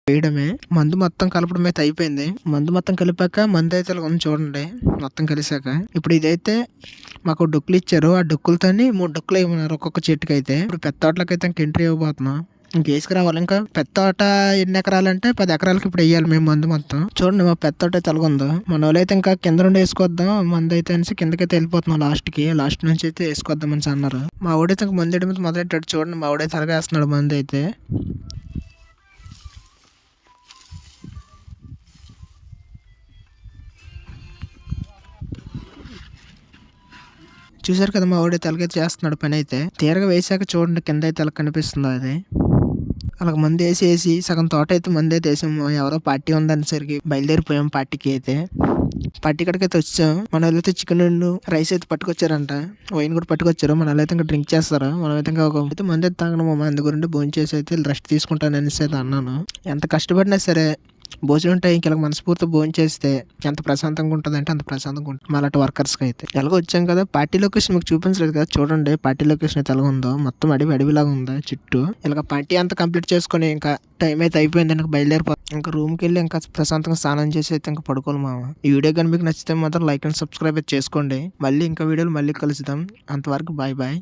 వేయడమే. మందు మొత్తం కలపడం అయితే అయిపోయింది. మందు మొత్తం కలిపాక మందయితే ఇలా ఉంది చూడండి మొత్తం కలిసాక. ఇప్పుడు ఇదైతే మాకు డొక్కులు ఇచ్చారు. ఆ డొక్కులతోని 3 డొక్కులు ఏయమన్నారు ఒక్కొక్క చెట్టుకైతే. ఇప్పుడు పెద్ద తోటలోకైతే ఇంక ఎంట్రీ ఇవ్వబోతున్నాం. ఇంకేసుకురావాలి. ఇంకా పెద్ద తోట ఎన్ని ఎకరాలంటే 10 ఎకరాలకి ఇప్పుడు ఎయ్యాలి మేము మందు మొత్తం. చూడండి మా పెద్ద తోట అయితే ఎలాగుందో. మనోళ్ళైతే ఇంకా కింద నుండి వేసుకొద్దాం మందైతే అనేసి కిందకైతే వెళ్ళిపోతున్నాం లాస్ట్‌కి. లాస్ట్ నుంచి అయితే వేసుకొద్దాం అనేసి అన్నారు. మా వాడైతే ఇంక మందేయడం మీద మొదలెట్టాడు. చూడండి మా వాడైతే అలాగేస్తున్నాడు మందైతే. చూసారు కదా మా వాడైతే ఎలాగైతే చేస్తున్నాడు పనైతే. తీరగా వేసాక చూడండి కిందైతే ఎలా కనిపిస్తుందో అది. అలాగ మందేసి సగం తోట అయితే మందైతే ఏసాము. ఎవరో పార్టీ ఉందనేసరికి బయలుదేరిపోయాం పార్టీకి అయితే. పార్టీ కాడికైతే వచ్చాం. మనోళ్ళైతే చికెను, రైస్ అయితే పట్టుకొచ్చారంట. వైన్ కూడా పట్టుకొచ్చారు. మనోళ్ళైతే ఇంకా డ్రింక్ చేస్తారు. మనమైతే ఇంకా అయితే మందైతే తాగడము. మందు గురించి భోంచేసి అయితే రెస్ట్ తీసుకుంటాను అనేసి అయితే అన్నాను. ఎంత కష్టపడినా సరే భోజనం టైంకి ఇలా మనస్ఫూర్తిగా భోంచేస్తే ఎంత ప్రశాంతంగా ఉంటదంటే అంత ప్రశాంతంగా ఉంటుంది మాలాంటి వర్కర్స్‌కి అయితే. ఎలాగో వచ్చాం కదా పార్టీ లొకేషన్ మీకు చూపించలేదు కదా చూడండి పార్టీ లొకేషన్ అయితే ఎలాగుందో. మొత్తం అడవిలాగా ఉంది చుట్టూ. ఇలాగ పార్టీ అంతా కంప్లీట్ చేసుకొని ఇంకా టైం అయితే అయిపోయింది. ఇంకా బయలుదేరిపోతాం. ఇంకా రూమ్‌కెళ్ళి ఇంకా ప్రశాంతంగా స్నానం చేసి అయితే ఇంకా పడుకోవాలి మామ. ఈ వీడియో గాని మీకు నచ్చితే మాత్రం లైక్ అండ్ సబ్స్క్రైబ్ అయితే చేసుకోండి. మళ్ళీ ఇంకా వీడియోలో మళ్ళీ కలుద్దాం. అంతవరకు బాయ్.